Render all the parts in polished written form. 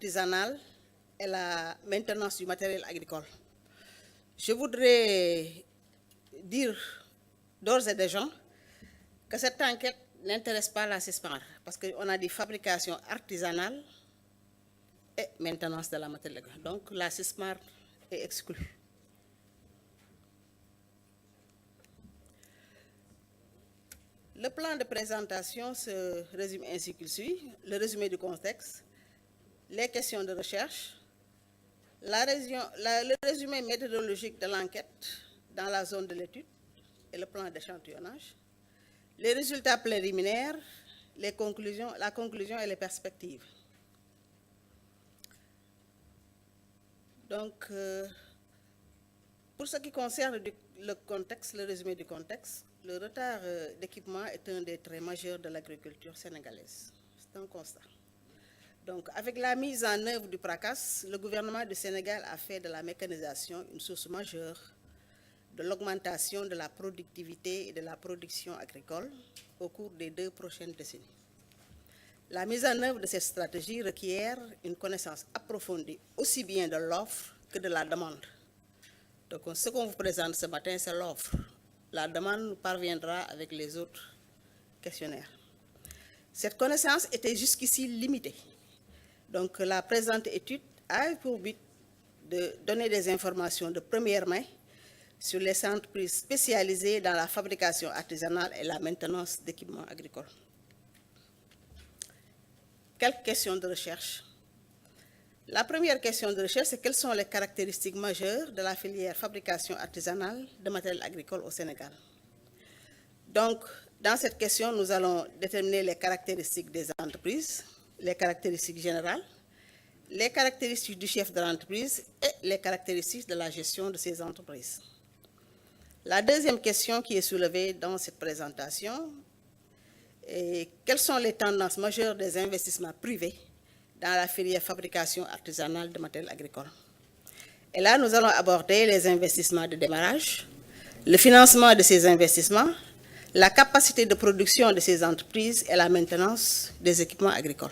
artisanale et la maintenance du matériel agricole. Je voudrais dire d'ores et déjà que cette enquête n'intéresse pas la CISPAR parce qu'on a dit fabrication artisanale et maintenance de la matière agricole. Donc la CISPAR est exclue. Le plan de présentation se résume ainsi qu'il suit. Le résumé du contexte, les questions de recherche, le résumé méthodologique de l'enquête dans la zone de l'étude et le plan d'échantillonnage, les résultats préliminaires, la conclusion et les perspectives. Donc, pour ce qui concerne le contexte, le résumé du contexte, le retard d'équipement est un des traits majeurs de l'agriculture sénégalaise. C'est un constat. Donc, avec la mise en œuvre du PRACAS, le gouvernement du Sénégal a fait de la mécanisation une source majeure de l'augmentation de la productivité et de la production agricole au cours des 2 prochaines décennies. La mise en œuvre de cette stratégie requiert une connaissance approfondie aussi bien de l'offre que de la demande. Donc, ce qu'on vous présente ce matin, c'est l'offre. La demande parviendra avec les autres questionnaires. Cette connaissance était jusqu'ici limitée. Donc, la présente étude a pour but de donner des informations de première main sur les entreprises spécialisées dans la fabrication artisanale et la maintenance d'équipements agricoles. Quelques questions de recherche. La première question de recherche, c'est quelles sont les caractéristiques majeures de la filière fabrication artisanale de matériel agricole au Sénégal. Donc, dans cette question, nous allons déterminer les caractéristiques des entreprises, les caractéristiques générales, les caractéristiques du chef de l'entreprise et les caractéristiques de la gestion de ces entreprises. La deuxième question qui est soulevée dans cette présentation est quelles sont les tendances majeures des investissements privés dans la filière fabrication artisanale de matériel agricole. Et là, nous allons aborder les investissements de démarrage, le financement de ces investissements, la capacité de production de ces entreprises et la maintenance des équipements agricoles.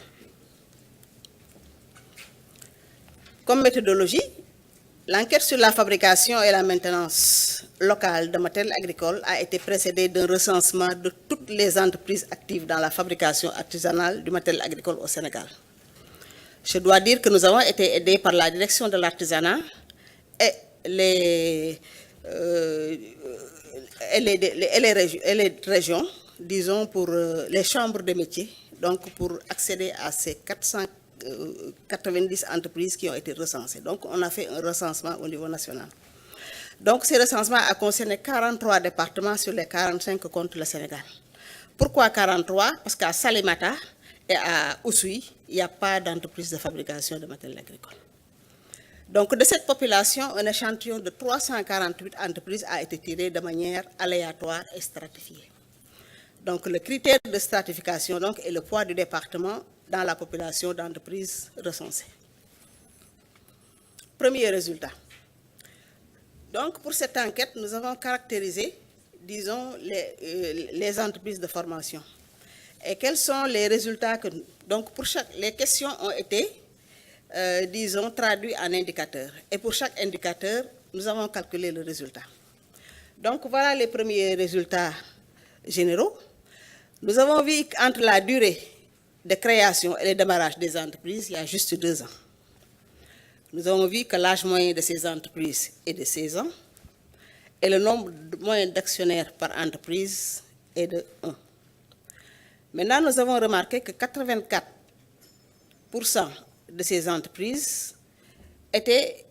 Comme méthodologie, l'enquête sur la fabrication et la maintenance locale de matériel agricole a été précédée d'un recensement de toutes les entreprises actives dans la fabrication artisanale du matériel agricole au Sénégal. Je dois dire que nous avons été aidés par la direction de l'artisanat et les régions, disons pour les chambres de métiers, donc pour accéder à ces 490 entreprises qui ont été recensées. Donc on a fait un recensement au niveau national. Donc ce recensement a concerné 43 départements sur les 45 que compte le Sénégal. Pourquoi 43? Parce qu'à Salémata et à Oussouye, il n'y a pas d'entreprise de fabrication de matériel agricole. Donc, de cette population, un échantillon de 348 entreprises a été tiré de manière aléatoire et stratifiée. Donc, le critère de stratification donc, est le poids du département dans la population d'entreprises recensées. Premier résultat. Donc, pour cette enquête, nous avons caractérisé, disons, les entreprises de formation. Et quels sont les résultats que... Donc, les questions ont été, disons, traduites en indicateurs. Et pour chaque indicateur, nous avons calculé le résultat. Donc, voilà les premiers résultats généraux. Nous avons vu qu'entre la durée de création et le démarrage des entreprises, il y a juste 2 ans. Nous avons vu que l'âge moyen de ces entreprises est de 16 ans et le nombre moyen d'actionnaires par entreprise est de 1. Maintenant, nous avons remarqué que 84% de ces entreprises étaient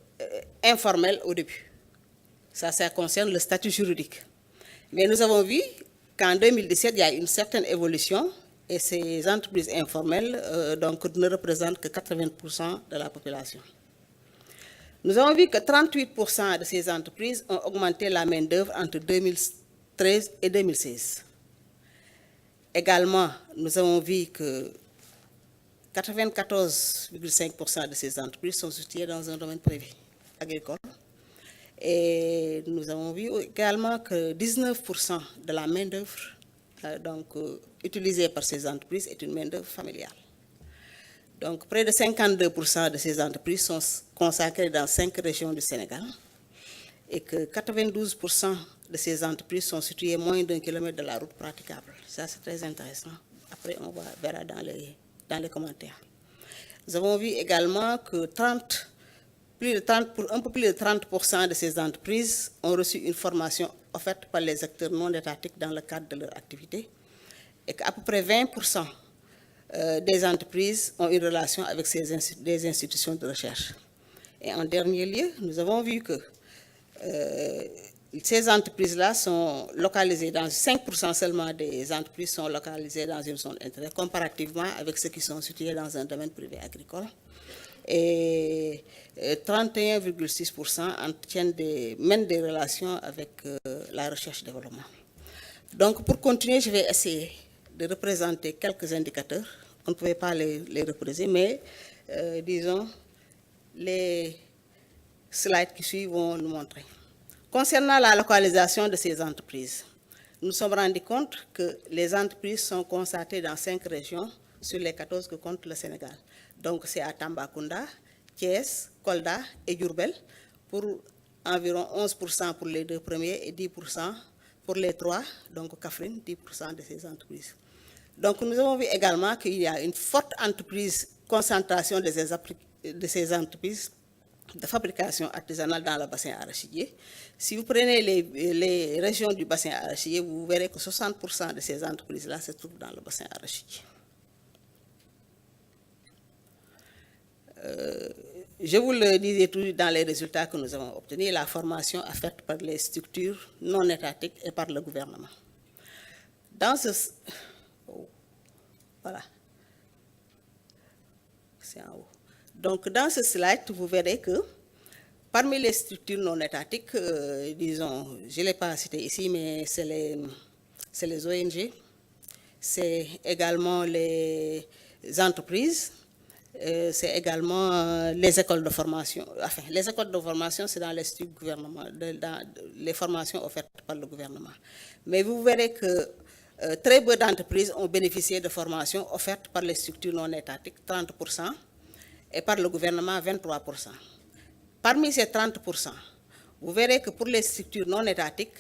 informelles au début. Ça concerne le statut juridique. Mais nous avons vu qu'en 2017, il y a une certaine évolution et ces entreprises informelles donc, ne représentent que 80% de la population. Nous avons vu que 38% de ces entreprises ont augmenté la main-d'œuvre entre 2013 et 2016. Également, nous avons vu que 94,5% de ces entreprises sont situées dans un domaine privé agricole. Et nous avons vu également que 19% de la main-d'œuvre utilisée par ces entreprises est une main-d'œuvre familiale. Donc, près de 52% de ces entreprises sont consacrées dans 5 régions du Sénégal et que 92% de ces entreprises sont situées moins d'1 kilomètre de la route praticable. Ça, c'est très intéressant. Après, on verra dans les commentaires. Nous avons vu également que un peu plus de 30% de ces entreprises ont reçu une formation offerte par les acteurs non étatiques dans le cadre de leur activité et qu'à peu près 20% des entreprises ont une relation avec des institutions de recherche. Et en dernier lieu, nous avons vu que ces entreprises-là sont localisées dans 5% seulement des entreprises sont localisées dans une zone intérieure, comparativement avec ceux qui sont situés dans un domaine privé agricole. Et 31,6% mènent des relations avec la recherche-développement. Donc, pour continuer, je vais essayer de représenter quelques indicateurs. On ne pouvait pas les représenter, mais disons, les slides qui suivent vont nous montrer. Concernant la localisation de ces entreprises, nous nous sommes rendus compte que les entreprises sont constatées dans 5 régions sur les 14 que compte le Sénégal. Donc, c'est à Tambacounda, Thiès, Kolda et Diourbel, pour environ 11% pour les 2 premiers et 10% pour les 3, donc Kaffrine, 10% de ces entreprises. Donc, nous avons vu également qu'il y a une forte concentration de ces entreprises de fabrication artisanale dans le bassin arachidier. Si vous prenez les régions du bassin arachidier, vous verrez que 60% de ces entreprises-là se trouvent dans le bassin arachidier. Je vous le disais tout dans les résultats que nous avons obtenus, la formation est faite par les structures non étatiques et par le gouvernement. Voilà. C'est en haut. Donc, dans ce slide, vous verrez que parmi les structures non étatiques, disons, je ne l'ai pas cité ici, mais c'est les ONG, c'est également les entreprises, c'est également les écoles de formation. Enfin, les écoles de formation, c'est dans les structures gouvernementales, les formations offertes par le gouvernement. Mais vous verrez que très peu d'entreprises ont bénéficié de formations offertes par les structures non étatiques, 30%, et par le gouvernement, 23%. Parmi ces 30%, vous verrez que pour les structures non étatiques,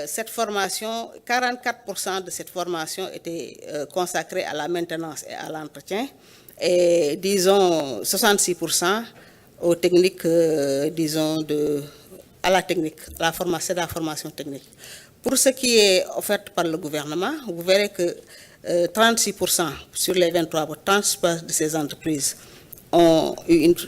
cette formation, 44% de cette formation était consacrée à la maintenance et à l'entretien, et disons 66% aux techniques, disons, à la technique, c'est la formation technique. Pour ce qui est offert par le gouvernement, vous verrez que 36% sur les 30% de ces entreprises ont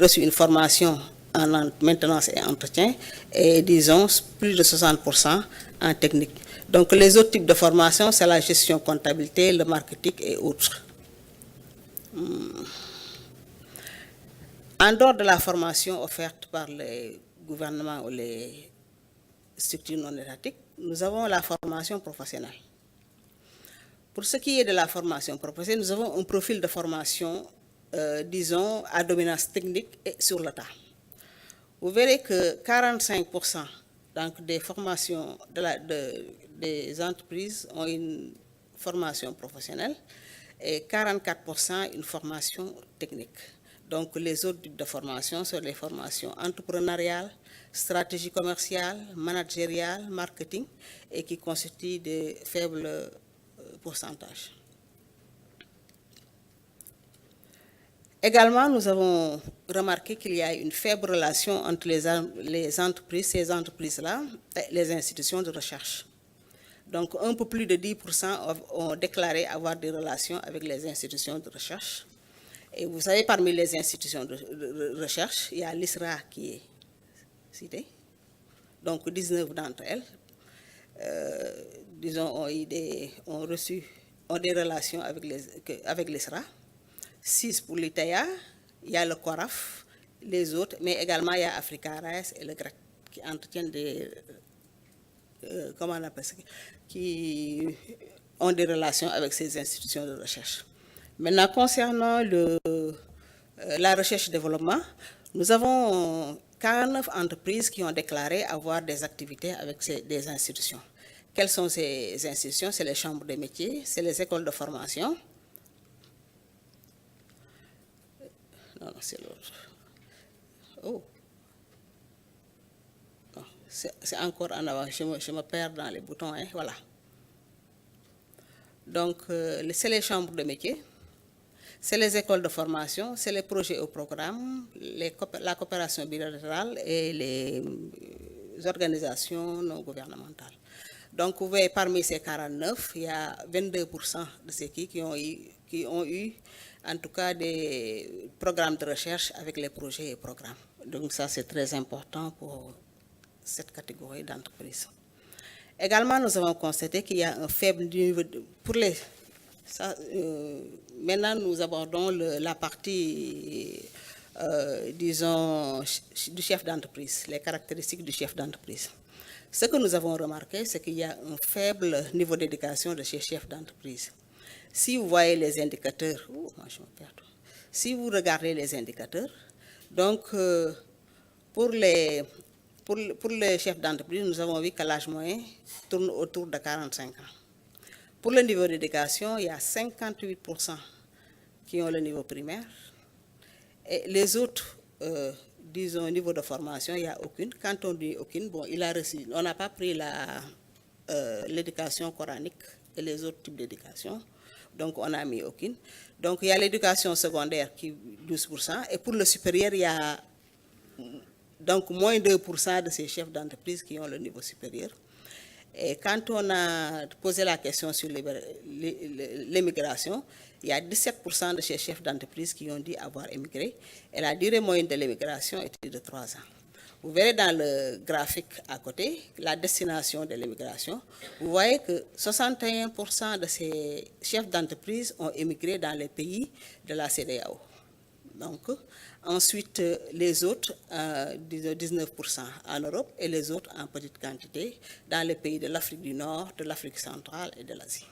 reçu une formation en maintenance et entretien, et disons plus de 60% en technique. Donc les autres types de formation, c'est la gestion comptabilité, le marketing et autres. En dehors de la formation offerte par les gouvernements ou les structures non étatiques, nous avons la formation professionnelle. Pour ce qui est de la formation professionnelle, nous avons un profil de formation, disons, à dominance technique et sur le tas. Vous verrez que 45% donc, des formations des entreprises ont une formation professionnelle et 44% une formation technique. Donc les autres types de formations sont les formations entrepreneuriales, stratégie commerciale, managériale, marketing, et qui constituent de faibles pourcentages. Également, nous avons remarqué qu'il y a une faible relation entre les entreprises, ces entreprises-là, et les institutions de recherche. Donc, un peu plus de 10% ont déclaré avoir des relations avec les institutions de recherche. Et vous savez, parmi les institutions de recherche, il y a l'ISRA qui est cité. Donc, 19 d'entre elles, disons, ont des relations avec l'ISRA. 6 pour l'ITEA, il y a le CORAF, les autres, mais également il y a Africa Rice et le GREC qui entretiennent comment on appelle ça, qui ont des relations avec ces institutions de recherche. Maintenant, concernant la recherche-développement, nous avons 49 entreprises qui ont déclaré avoir des activités avec des institutions. Quelles sont ces institutions? C'est les chambres des métiers, c'est les écoles de formation, Non, non, c'est l'autre. Oh, non, c'est encore en avant. Je me perds dans les boutons, hein, voilà. Donc, c'est les chambres de métier, c'est les écoles de formation, c'est les projets au programme, la coopération bilatérale et les organisations non gouvernementales. Donc, vous voyez, parmi ces 49, il y a 22% de ceux qui ont eu, en tout cas, des programmes de recherche avec les projets et programmes. Donc, ça, c'est très important pour cette catégorie d'entreprises. Également, nous avons constaté qu'il y a un faible niveau pour les... Ça, maintenant, nous abordons la partie, disons, du chef d'entreprise, les caractéristiques du chef d'entreprise. Ce que nous avons remarqué, c'est qu'il y a un faible niveau d'éducation de ces chefs d'entreprise. Si vous voyez les indicateurs, moi je me perds. Si vous regardez les indicateurs, donc pour les chefs d'entreprise, nous avons vu que l'âge moyen tourne autour de 45 ans. Pour le niveau d'éducation, il y a 58% qui ont le niveau primaire. Et les autres, disons, au niveau de formation, il n'y a aucune. Quand on dit aucune, bon, on n'a pas pris l'éducation coranique et les autres types d'éducation. Donc, on n'a mis aucune. Donc, il y a l'éducation secondaire qui est 12%. Et pour le supérieur, il y a donc moins 2% de ces chefs d'entreprise qui ont le niveau supérieur. Et quand on a posé la question sur l'immigration, il y a 17% de ces chefs d'entreprise qui ont dit avoir émigré. Et la durée moyenne de l'immigration était de 3 ans. Vous verrez dans le graphique à côté la destination de l'immigration. Vous voyez que 61% de ces chefs d'entreprise ont émigré dans les pays de la CEDEAO. Donc, ensuite, les autres, 19% en Europe et les autres en petite quantité dans les pays de l'Afrique du Nord, de l'Afrique centrale et de l'Asie.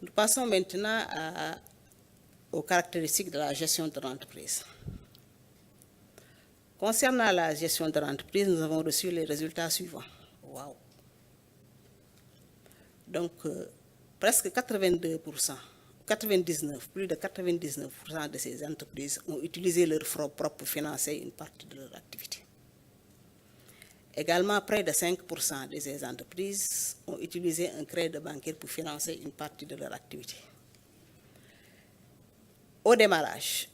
Nous passons maintenant aux caractéristiques de la gestion de l'entreprise. Concernant la gestion de l'entreprise, nous avons reçu les résultats suivants. Wow. Donc, presque 82%, 99%, plus de 99% de ces entreprises ont utilisé leur fonds propres pour financer une partie de leur activité. Également, près de 5% de ces entreprises ont utilisé un crédit bancaire pour financer une partie de leur activité. Au démarrage,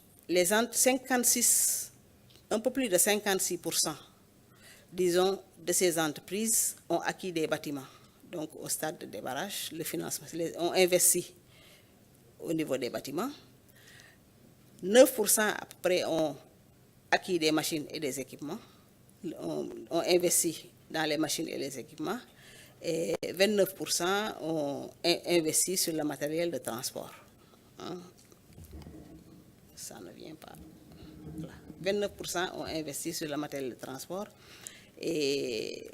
un peu plus de 56%, disons, de ces entreprises ont acquis des bâtiments. Donc, au stade de démarrage, le financement, ont investi au niveau des bâtiments. 9% à peu près ont acquis des machines et des équipements, ont investi dans les machines et les équipements, et 29% ont investi sur le matériel de transport. Ça ne vient pas. Voilà. 29% ont investi sur le matériel de transport. Et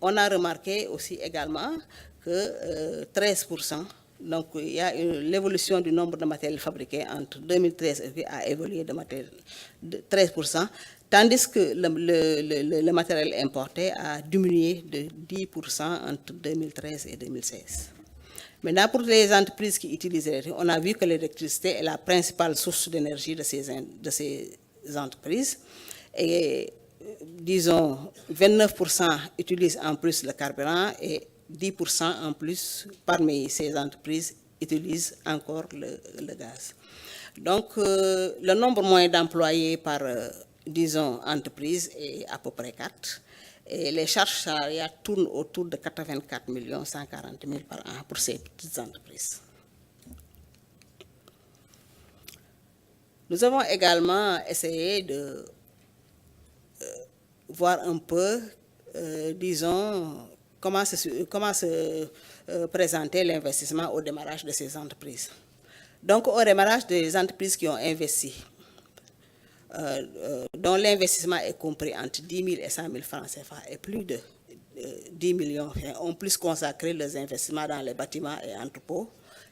on a remarqué aussi également que 13%, donc il y a l'évolution du nombre de matériels fabriqués entre 2013 et a évolué de 13%, tandis que le matériel importé a diminué de 10% entre 2013 et 2016. Maintenant, pour les entreprises qui utilisent l'électricité, on a vu que l'électricité est la principale source d'énergie de ces entreprises. Et disons, 29% utilisent en plus le carburant et 10% en plus parmi ces entreprises utilisent encore le gaz. Donc, le nombre moyen d'employés par, disons, entreprise est à peu près 4. Et les charges salariales tournent autour de 84 140 000 par an pour ces petites entreprises. Nous avons également essayé de voir un peu, disons, comment se présenter l'investissement au démarrage de ces entreprises. Donc, au démarrage des entreprises qui ont investi, dont l'investissement est compris entre 10 000 et 100 000 francs CFA et plus de 10 millions, ont plus consacré leurs investissements dans les bâtiments et entrepôts,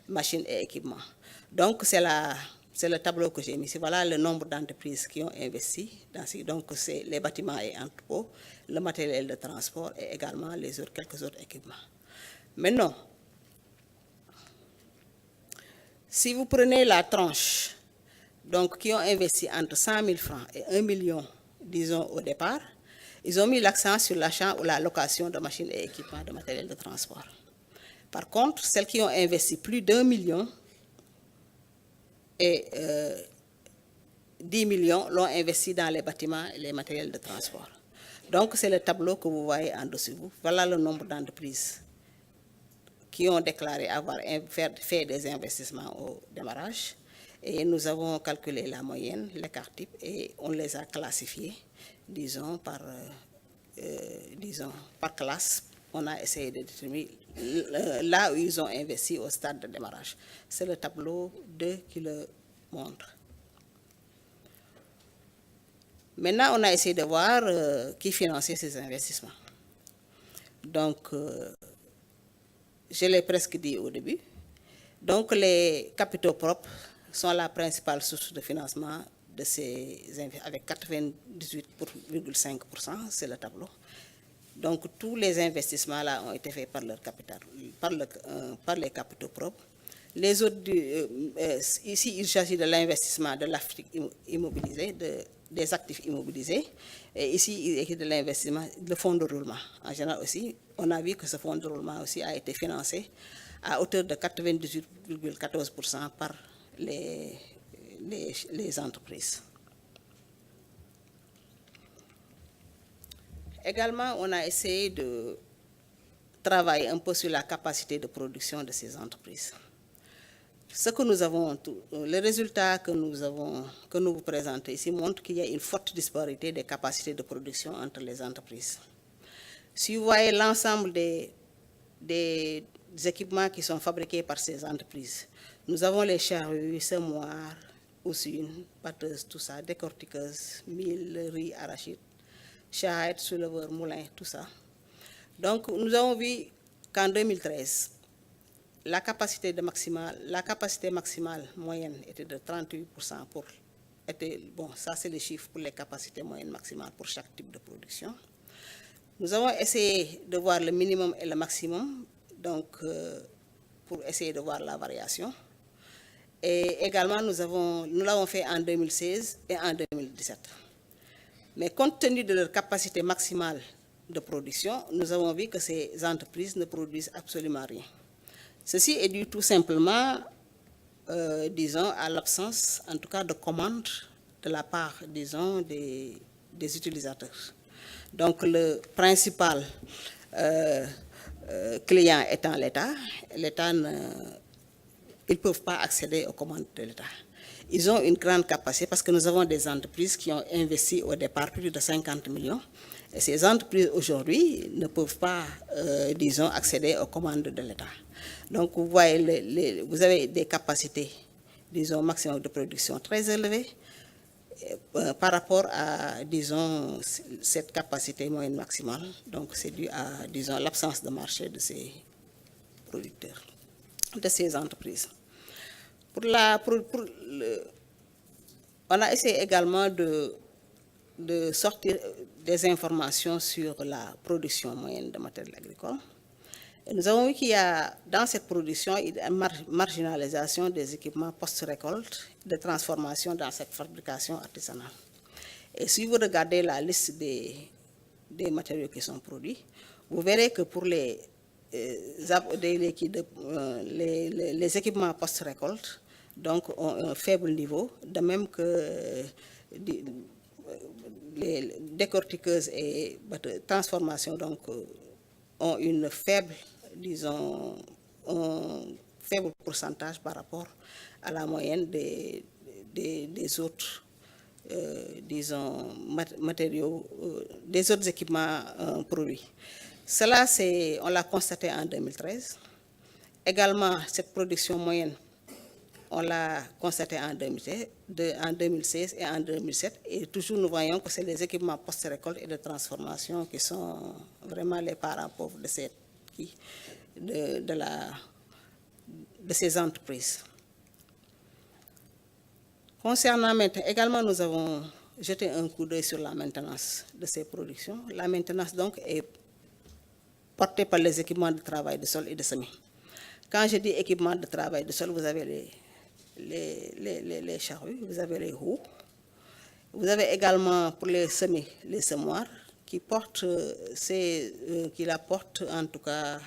machines et équipements. Donc, c'est le tableau que j'ai mis ici. Voilà le nombre d'entreprises qui ont investi. Donc, c'est les bâtiments et entrepôts, le matériel de transport et également quelques autres équipements. Maintenant, Si vous prenez la tranche, donc qui ont investi entre 100 000 francs et 1 million, disons au départ, ils ont mis l'accent sur l'achat ou la location de machines et équipements de matériel de transport. Par contre, celles qui ont investi plus d'1 million et 10 millions l'ont investi dans les bâtiments et les matériels de transport. Donc, c'est le tableau que vous voyez en dessous. Voilà le nombre d'entreprises qui ont déclaré avoir fait des investissements au démarrage. Et nous avons calculé la moyenne, l'écart type, et on les a classifiés, disons, par classe. On a essayé de déterminer là où ils ont investi au stade de démarrage. C'est le tableau 2 qui le montre. Maintenant, on a essayé de voir qui finançait ces investissements. Donc, je l'ai presque dit au début. Donc, les capitaux propres sont la principale source de financement de ces avec 98,5%, c'est le tableau. Donc, tous les investissements là ont été faits par leur capital, par les capitaux propres. Les autres, ici, il s'agit de l'investissement de l'actif immobilisé, des actifs immobilisés. Et ici, il est de l'investissement, le fonds de roulement. En général aussi, on a vu que ce fonds de roulement aussi a été financé à hauteur de 98,14% par les entreprises. Également, on a essayé de travailler un peu sur la capacité de production de ces entreprises. Ce que nous avons, les résultats que nous vous présentons ici montrent qu'il y a une forte disparité des capacités de production entre les entreprises. Si vous voyez l'ensemble des équipements qui sont fabriqués par ces entreprises, nous avons les charrues, semoirs, usines, batteuses, tout ça, décortiqueuses, milles, riz, arachides, charrettes, souleveurs, moulins, tout ça. Donc, nous avons vu qu'en 2013, la capacité maximale moyenne était de 38% bon, ça c'est les chiffres pour les capacités moyennes maximales pour chaque type de production. Nous avons essayé de voir le minimum et le maximum, donc pour essayer de voir la variation. Et également, nous l'avons fait en 2016 et en 2017. Mais compte tenu de leur capacité maximale de production, nous avons vu que ces entreprises ne produisent absolument rien. Ceci est dû tout simplement, disons, à l'absence, en tout cas, de commandes de la part, disons, des utilisateurs. Donc, le principal client étant l'État, l'État, ils ne peuvent pas accéder aux commandes de l'État. Ils ont une grande capacité parce que nous avons des entreprises qui ont investi au départ plus de 50 millions. Et ces entreprises aujourd'hui ne peuvent pas, disons, accéder aux commandes de l'État. Donc, vous voyez, vous avez des capacités, disons, maximum de production très élevées par rapport à, disons, cette capacité moyenne maximale. Donc, c'est dû à, disons, l'absence de marché de ces producteurs, de ces entreprises. On a essayé également de sortir des informations sur la production moyenne de matériel agricole. Et nous avons vu qu'il y a, dans cette production, une marginalisation des équipements post-récolte, de transformation dans cette fabrication artisanale. Et si vous regardez la liste des matériaux qui sont produits, vous verrez que pour les équipements post-récolte, donc ont un faible niveau, de même que les décortiqueuses et transformations donc, ont une faible, disons, un faible pourcentage par rapport à la moyenne des autres, disons, matériaux, des autres équipements produits. Cela, on l'a constaté en 2013. Également, cette production moyenne, on l'a constaté en 2016 et en 2007. Et toujours, nous voyons que c'est les équipements post-récolte et de transformation qui sont vraiment les parents pauvres de ces entreprises. Concernant maintenant, également, nous avons jeté un coup d'œil sur la maintenance de ces productions. La maintenance, donc, est portée par les équipements de travail de sol et de semis. Quand je dis équipement de travail de sol, vous avez les charrues, vous avez les roues. Vous avez également pour les semis, les semoirs, qui la portent en tout cas,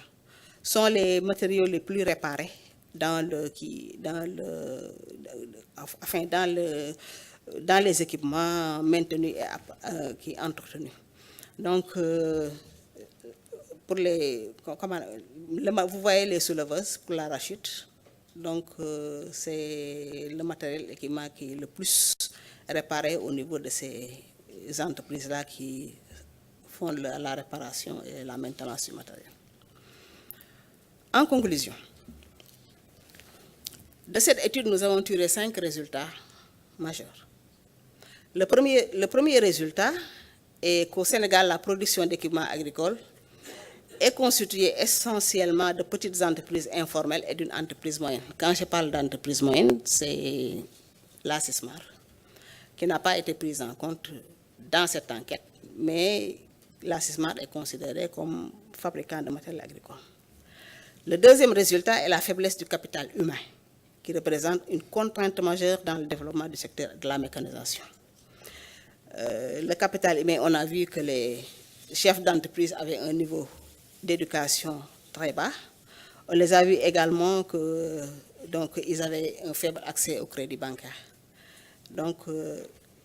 sont les matériaux les plus réparés dans les équipements maintenus et qui entretenus. Donc, vous voyez les souleveuses pour l'arachide. Donc, c'est le matériel équipement qui est le plus réparé au niveau de ces entreprises-là qui font la réparation et la maintenance du matériel. En conclusion, de cette étude, nous avons tiré 5 résultats majeurs. Le premier résultat est qu'au Sénégal, la production d'équipements agricoles est constituée essentiellement de petites entreprises informelles et d'une entreprise moyenne. Quand je parle d'entreprise moyenne, c'est la CISMAR, qui n'a pas été prise en compte dans cette enquête, mais la CISMAR est considérée comme fabricant de matériel agricole. Le deuxième résultat est la faiblesse du capital humain, qui représente une contrainte majeure dans le développement du secteur de la mécanisation. Le capital humain, on a vu que les chefs d'entreprise avaient un niveau d'éducation très bas. On les a vu également qu'ils avaient un faible accès au crédit bancaire. Donc,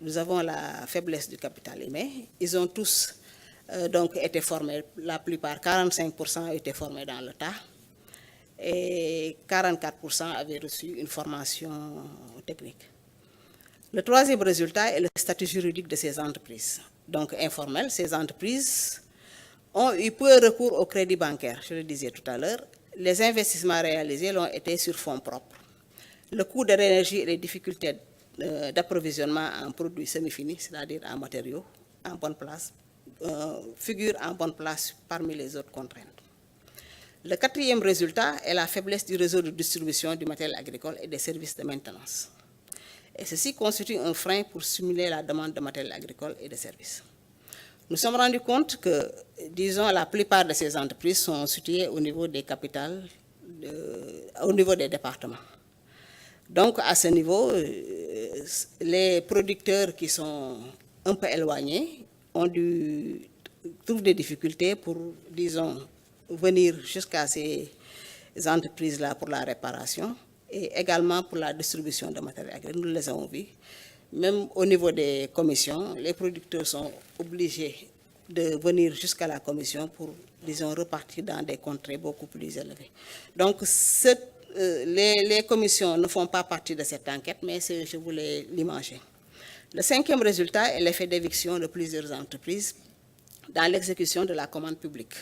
nous avons la faiblesse du capital humain. Ils ont tous été formés, la plupart, 45% ont été formés dans l'État et 44% avaient reçu une formation technique. Le troisième résultat est le statut juridique de ces entreprises. Donc, informel, ces entreprises ont eu peu recours au crédit bancaire, je le disais tout à l'heure. Les investissements réalisés l'ont été sur fonds propres. Le coût de l'énergie et les difficultés d'approvisionnement en produits semi-finis, c'est-à-dire en matériaux, en bonne place, figurent en bonne place parmi les autres contraintes. Le quatrième résultat est la faiblesse du réseau de distribution du matériel agricole et des services de maintenance. Et ceci constitue un frein pour stimuler la demande de matériel agricole et de services. Nous sommes rendus compte que, disons, la plupart de ces entreprises sont situées au niveau des capitales, au niveau des départements. Donc, à ce niveau, les producteurs qui sont un peu éloignés trouvent des difficultés pour, disons, venir jusqu'à ces entreprises-là pour la réparation et également pour la distribution de matériel agricole. Nous les avons vus. Même au niveau des commissions, les producteurs sont obligés de venir jusqu'à la commission pour, disons, repartir dans des contrées beaucoup plus élevées. Donc, les commissions ne font pas partie de cette enquête, mais je voulais l'imager. Le cinquième résultat est l'effet d'éviction de plusieurs entreprises dans l'exécution de la commande publique.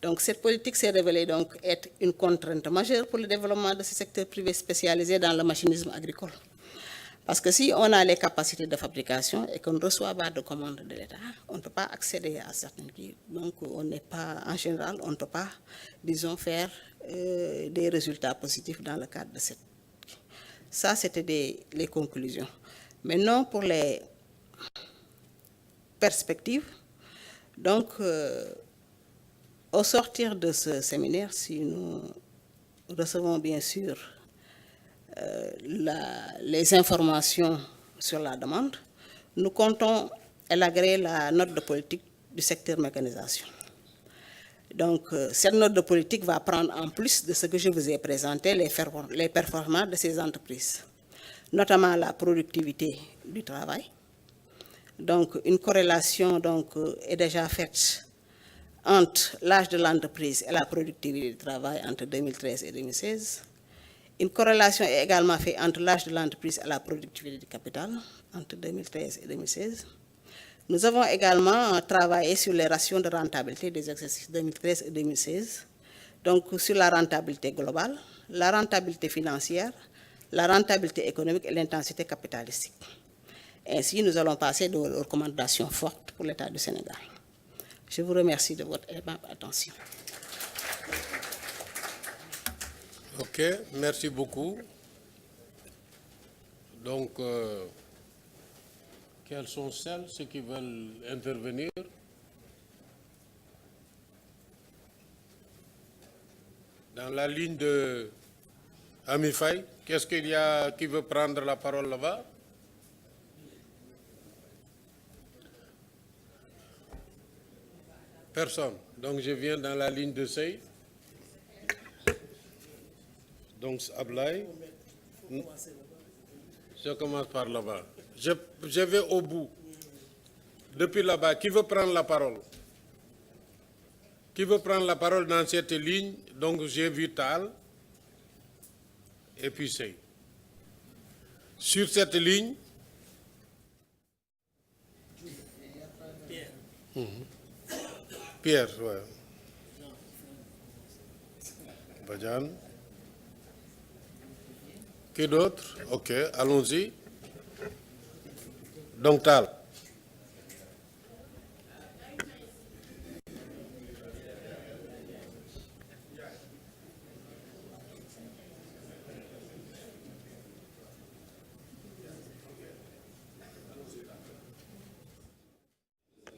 Donc, cette politique s'est révélée donc être une contrainte majeure pour le développement de ce secteur privé spécialisé dans le machinisme agricole. Parce que si on a les capacités de fabrication et qu'on ne reçoit pas de commandes de l'État, on ne peut pas accéder à certaines prix. Donc, on n'est pas, en général, on ne peut pas, disons, faire des résultats positifs dans le cadre de cette. Ça, c'était les conclusions. Maintenant, pour les perspectives, donc, au sortir de ce séminaire, si nous recevons bien sûr les informations sur la demande, nous comptons élaborer la note de politique du secteur mécanisation. Donc, cette note de politique va prendre en plus de ce que je vous ai présenté, les performances de ces entreprises, notamment la productivité du travail. Donc, une corrélation est déjà faite entre l'âge de l'entreprise et la productivité du travail entre 2013 et 2016. Une corrélation est également faite entre l'âge de l'entreprise et la productivité du capital entre 2013 et 2016. Nous avons également travaillé sur les ratios de rentabilité des exercices 2013 et 2016, donc sur la rentabilité globale, la rentabilité financière, la rentabilité économique et l'intensité capitalistique. Ainsi, nous allons passer de recommandations fortes pour l'État du Sénégal. Je vous remercie de votre aimable attention. Ok, merci beaucoup. Donc, quels sont ceux qui veulent intervenir? Dans la ligne de Ami Faye, Qu'est-ce qu'il y a qui veut prendre la parole là-bas? Personne. Donc je viens dans la ligne de Sey. Donc Ablaye. Je commence par là-bas. Je vais au bout. Depuis là-bas, qui veut prendre la parole? Qui veut prendre la parole dans cette ligne? Donc j'ai vu Tal et puis Sey. Sur cette ligne, Pierre, ouais. Badiane. Qui d'autre? Ok, allons-y. Donc Tal.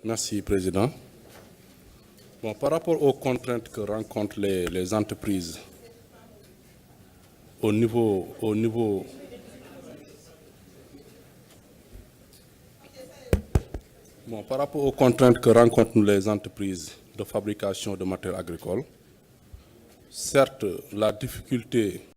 Merci, Président. Bon, par rapport aux contraintes que rencontrent les entreprises au niveau par rapport aux contraintes que rencontrent les entreprises de fabrication de matériel agricole, certes, la difficulté